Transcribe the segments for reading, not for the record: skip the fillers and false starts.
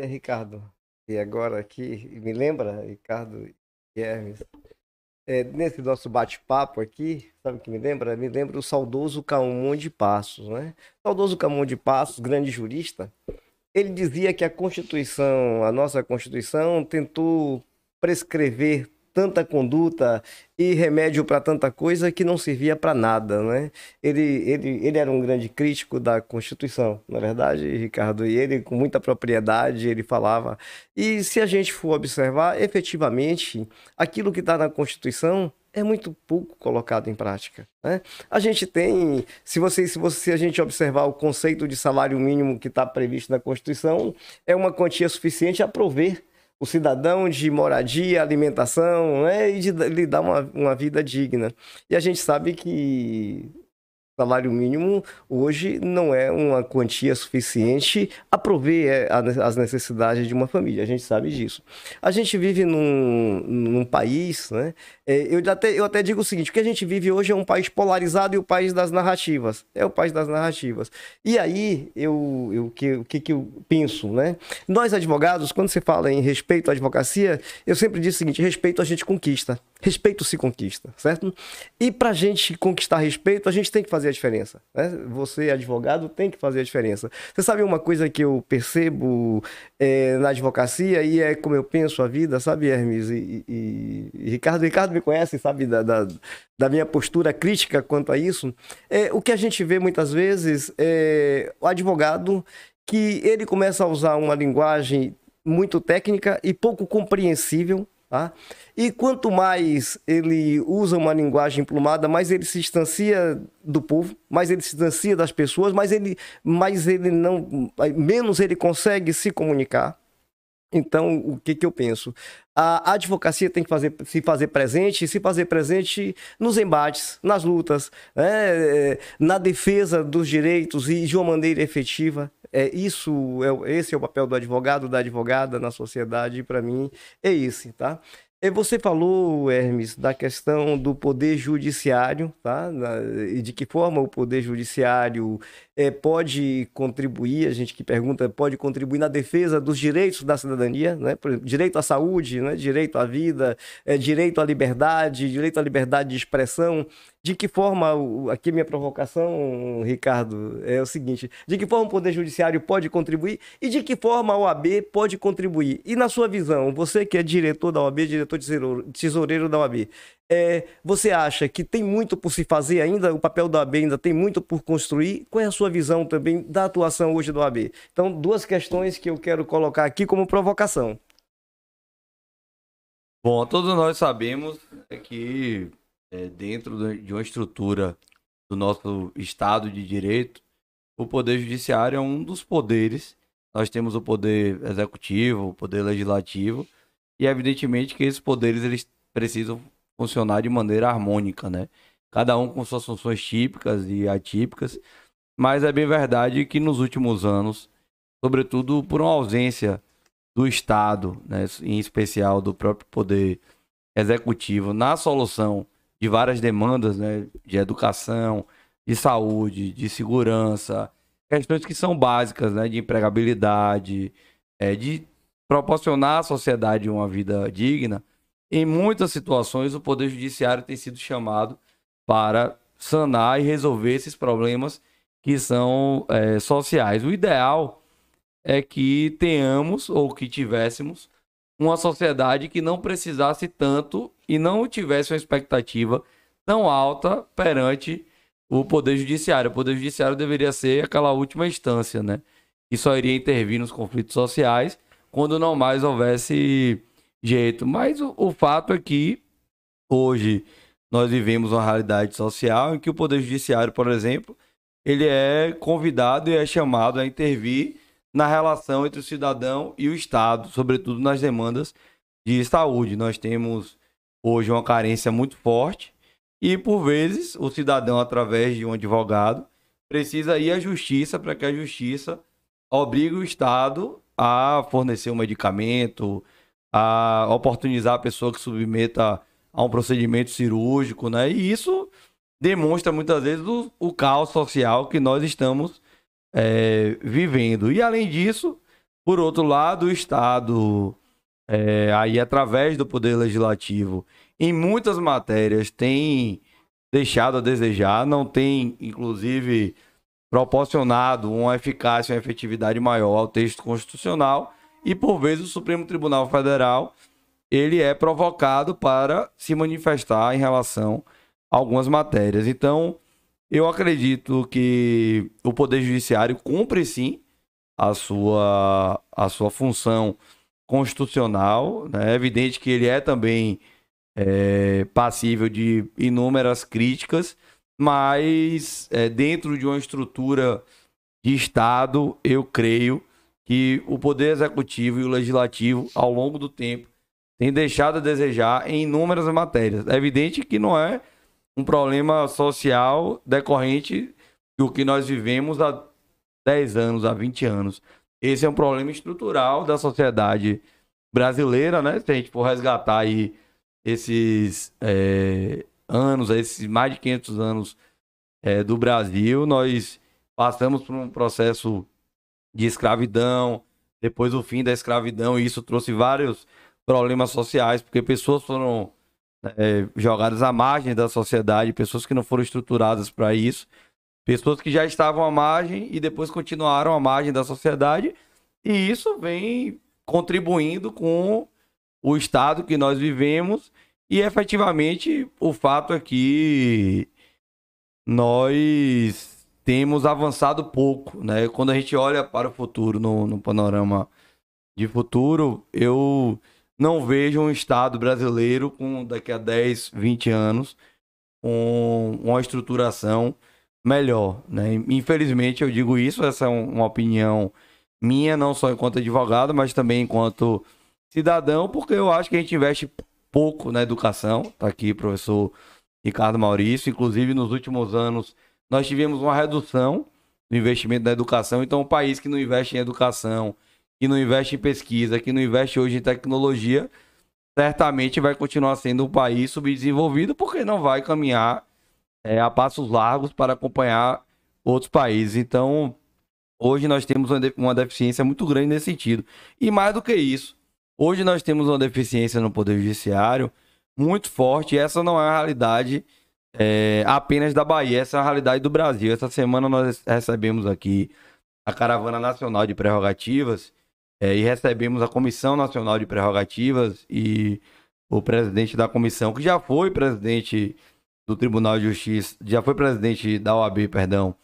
Ricardo, e agora aqui, me lembra, Ricardo e Hermes, nesse nosso bate-papo aqui, sabe o que me lembra? Me lembra o saudoso Camões de Passos, né? O saudoso Camões de Passos, grande jurista, ele dizia que a Constituição, a nossa Constituição, tentou prescrever tanta conduta e remédio para tanta coisa que não servia para nada, né? Ele era um grande crítico da Constituição, na verdade, Ricardo, e ele, com muita propriedade, ele falava. E se a gente for observar, efetivamente, aquilo que está na Constituição é muito pouco colocado em prática, né? A gente tem, se a gente observar o conceito de salário mínimo que está previsto na Constituição, é uma quantia suficiente a prover o cidadão de moradia, alimentação, né, e de lhe dar uma vida digna. E a gente sabe que salário mínimo hoje não é uma quantia suficiente a prover as necessidades de uma família, a gente sabe disso. A gente vive num país, né? Eu até digo o seguinte: o que a gente vive hoje é um país polarizado e o país das narrativas. É o país das narrativas. E aí, o que eu penso, né? Nós, advogados, quando se fala em respeito à advocacia, eu sempre digo o seguinte: respeito a gente conquista. Respeito se conquista, certo? E para a gente conquistar respeito, a gente tem que fazer a diferença, né? Você, advogado, tem que fazer a diferença. Você sabe uma coisa que eu percebo na advocacia e é como eu penso a vida, sabe, Hermes e Ricardo? Ricardo me conhece, sabe, da minha postura crítica quanto a isso. O que a gente vê muitas vezes é o advogado que ele começa a usar uma linguagem muito técnica e pouco compreensível, tá? E quanto mais ele usa uma linguagem emplumada, mais ele se distancia do povo, mais ele se distancia das pessoas, mais ele não, menos ele consegue se comunicar. Então, o que que eu penso? A advocacia tem que se fazer presente, e se fazer presente nos embates, nas lutas, né? Na defesa dos direitos e de uma maneira efetiva. Esse é o papel do advogado, da advogada na sociedade, e para mim é esse, tá? Você falou, Hermes, da questão do poder judiciário, tá? E de que forma o poder judiciário pode contribuir, a gente que pergunta, pode contribuir na defesa dos direitos da cidadania, né? Por exemplo, direito à saúde, né? Direito à vida, direito à liberdade de expressão. De que forma, aqui minha provocação, Ricardo, é o seguinte: de que forma o Poder Judiciário pode contribuir e de que forma a OAB pode contribuir? E na sua visão, você que é diretor da OAB, diretor tesoureiro da OAB, você acha que tem muito por se fazer ainda? O papel da OAB ainda tem muito por construir? Qual é a sua visão também da atuação hoje da OAB? Então, duas questões que eu quero colocar aqui como provocação. Bom, todos nós sabemos que dentro de uma estrutura do nosso Estado de Direito, o Poder Judiciário é um dos poderes. Nós temos o Poder Executivo, o Poder Legislativo, e evidentemente que esses poderes eles precisam funcionar de maneira harmônica, né? Cada um com suas funções típicas e atípicas, mas é bem verdade que nos últimos anos, sobretudo por uma ausência do Estado, né, em especial do próprio Poder Executivo, na solução de várias demandas, né, de educação, de saúde, de segurança, questões que são básicas, né, de empregabilidade, de proporcionar à sociedade uma vida digna. Em muitas situações, o Poder Judiciário tem sido chamado para sanar e resolver esses problemas que são sociais. O ideal é que tenhamos ou que tivéssemos uma sociedade que não precisasse tanto e não tivesse uma expectativa tão alta perante o Poder Judiciário. O Poder Judiciário deveria ser aquela última instância, né? Que só iria intervir nos conflitos sociais quando não mais houvesse jeito. Mas o fato é que hoje nós vivemos uma realidade social em que o Poder Judiciário, por exemplo, ele é convidado e é chamado a intervir na relação entre o cidadão e o Estado, sobretudo nas demandas de saúde. Nós temos hoje uma carência muito forte e, por vezes, o cidadão, através de um advogado, precisa ir à justiça para que a justiça obrigue o Estado a fornecer um medicamento, a oportunizar a pessoa que submeta a um procedimento cirúrgico, né? E isso demonstra muitas vezes o caos social que nós estamos vivendo. E além disso, Por outro lado, o Estado, aí através do Poder Legislativo, em muitas matérias tem deixado a desejar, não tem, inclusive, proporcionado uma eficácia e uma efetividade maior ao texto constitucional e, por vezes, o Supremo Tribunal Federal ele é provocado para se manifestar em relação a algumas matérias. Então, eu acredito que o Poder Judiciário cumpre, sim, a sua função constitucional, né? É evidente que ele é também passível de inúmeras críticas, mas dentro de uma estrutura de Estado, eu creio que o Poder Executivo e o Legislativo, ao longo do tempo, têm deixado a desejar em inúmeras matérias. É evidente que não é um problema social decorrente do que nós vivemos há 10 anos, há 20 anos. Esse é um problema estrutural da sociedade brasileira, né? Se a gente for resgatar aí esses anos, esses mais de 500 anos do Brasil, nós passamos por um processo de escravidão, depois o fim da escravidão, e isso trouxe vários problemas sociais, porque pessoas foram jogadas à margem da sociedade, pessoas que não foram estruturadas para isso, pessoas que já estavam à margem e depois continuaram à margem da sociedade, e isso vem contribuindo com o estado que nós vivemos, e efetivamente o fato é que nós temos avançado pouco, né? Quando a gente olha para o futuro, no panorama de futuro, eu não vejo um estado brasileiro com daqui a 10, 20 anos com uma estruturação melhor, né? Infelizmente eu digo isso, essa é uma opinião minha, não só enquanto advogado, mas também enquanto cidadão, porque eu acho que a gente investe pouco na educação. Tá aqui o professor Ricardo Maurício, inclusive nos últimos anos nós tivemos uma redução no investimento na educação, então um país que não investe em educação, que não investe em pesquisa, que não investe hoje em tecnologia, certamente vai continuar sendo um país subdesenvolvido, porque não vai caminhar a passos largos para acompanhar outros países. Então, hoje nós temos uma deficiência muito grande nesse sentido. E mais do que isso, hoje nós temos uma deficiência no Poder Judiciário muito forte, e essa não é a realidade apenas da Bahia, essa é a realidade do Brasil. Essa semana nós recebemos aqui a Caravana Nacional de Prerrogativas, e recebemos a Comissão Nacional de Prerrogativas e o presidente da comissão, que já foi presidente do Tribunal de Justiça, já foi presidente da OAB, perdão,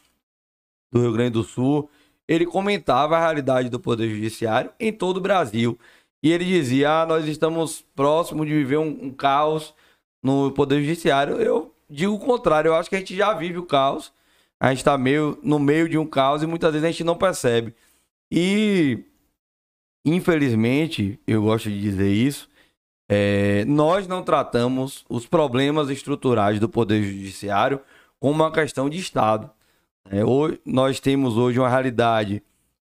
do Rio Grande do Sul, ele comentava a realidade do Poder Judiciário em todo o Brasil. E ele dizia, nós estamos próximos de viver um caos no Poder Judiciário. Eu digo o contrário, eu acho que a gente já vive o caos, a gente está no meio de um caos e muitas vezes a gente não percebe. E, infelizmente, eu gosto de dizer isso, nós não tratamos os problemas estruturais do Poder Judiciário como uma questão de Estado. Nós temos hoje uma realidade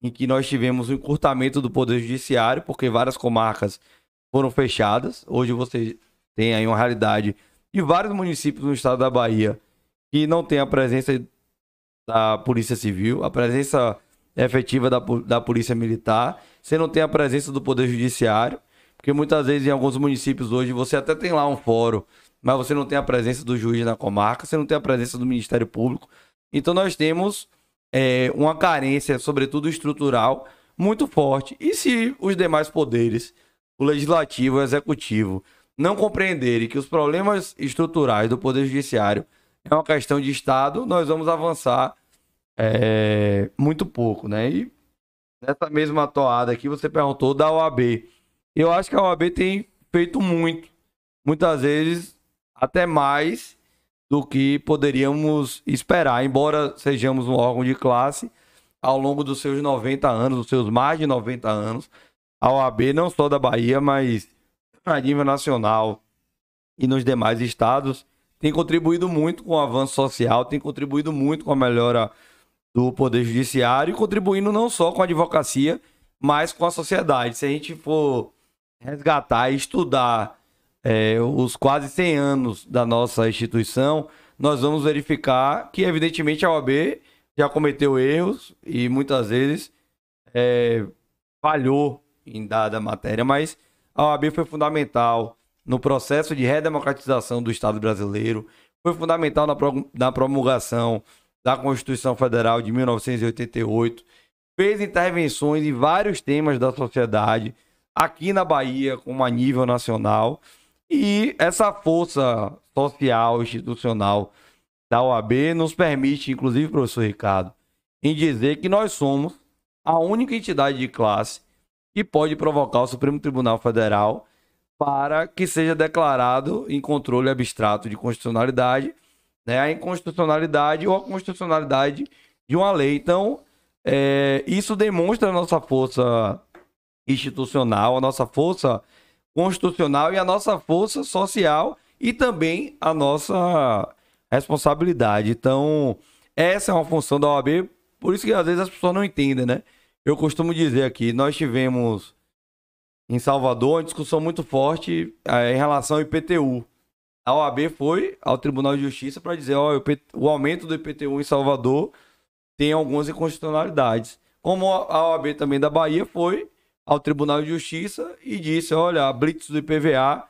em que nós tivemos um encurtamento do Poder Judiciário, porque várias comarcas foram fechadas. Hoje você tem aí uma realidade de vários municípios no estado da Bahia que não tem a presença da Polícia Civil, a presença efetiva da Polícia Militar, você não tem a presença do Poder Judiciário, porque muitas vezes em alguns municípios hoje você até tem lá um fórum, mas você não tem a presença do juiz na comarca, você não tem a presença do Ministério Público. Então nós temos uma carência, sobretudo estrutural, muito forte. E se os demais poderes, o Legislativo e o Executivo, não compreenderem que os problemas estruturais do Poder Judiciário é uma questão de Estado, nós vamos avançar muito pouco, né? E nessa mesma toada aqui, você perguntou da OAB. Eu acho que a OAB tem feito muito, muitas vezes até mais do que poderíamos esperar, embora sejamos um órgão de classe. Ao longo dos seus 90 anos, dos seus mais de 90 anos, a OAB, não só da Bahia, mas a nível nacional e nos demais estados, tem contribuído muito com o avanço social, tem contribuído muito com a melhora do Poder Judiciário, e contribuindo não só com a advocacia, mas com a sociedade. Se a gente for resgatar e estudar os quase 100 anos da nossa instituição, nós vamos verificar que, evidentemente, a OAB já cometeu erros e muitas vezes falhou em dada matéria, mas a OAB foi fundamental no processo de redemocratização do Estado brasileiro, foi fundamental na promulgação da Constituição Federal de 1988, fez intervenções em vários temas da sociedade, aqui na Bahia, como a nível nacional, e essa força social, institucional da OAB nos permite, inclusive, professor Ricardo, em dizer que nós somos a única entidade de classe que pode provocar o Supremo Tribunal Federal para que seja declarado em controle abstrato de constitucionalidade, né, a inconstitucionalidade ou a constitucionalidade de uma lei. Então, isso demonstra a nossa força institucional, a nossa força constitucional e a nossa força social e também a nossa responsabilidade. Então, essa é uma função da OAB, por isso que às vezes as pessoas não entendem, né? Eu costumo dizer aqui, nós tivemos em Salvador uma discussão muito forte em relação ao IPTU. A OAB foi ao Tribunal de Justiça para dizer, ó, o aumento do IPTU em Salvador tem algumas inconstitucionalidades. Como a OAB também da Bahia foi ao Tribunal de Justiça e disse, olha, a blitz do IPVA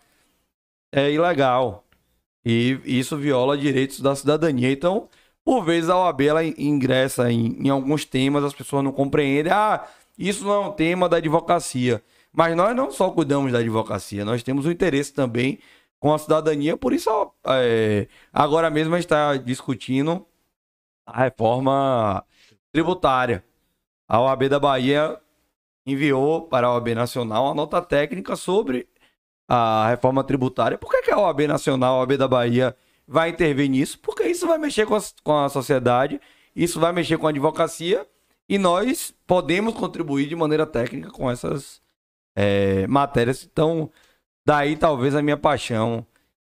é ilegal e isso viola direitos da cidadania. Então, por vezes a OAB ela ingressa em alguns temas, as pessoas não compreendem, isso não é um tema da advocacia. Mas nós não só cuidamos da advocacia, nós temos um interesse também com a cidadania, por isso agora mesmo a gente está discutindo a reforma tributária. A OAB da Bahia enviou para a OAB Nacional uma nota técnica sobre a reforma tributária. Por que a OAB Nacional, a OAB da Bahia, vai intervir nisso? Porque isso vai mexer com a sociedade, isso vai mexer com a advocacia e nós podemos contribuir de maneira técnica com essas matérias. Então, daí talvez a minha paixão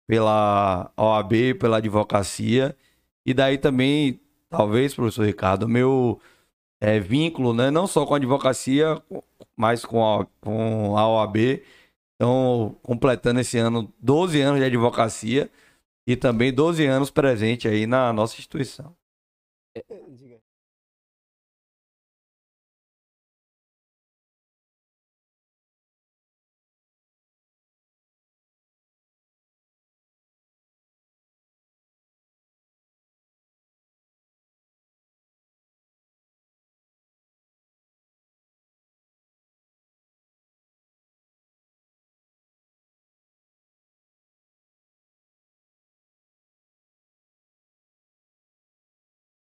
pela OAB, pela advocacia e daí também, talvez, professor Ricardo, o meu vínculo, né, não só com a advocacia, mas com a OAB. Então, completando esse ano 12 anos de advocacia e também 12 anos presente aí na nossa instituição.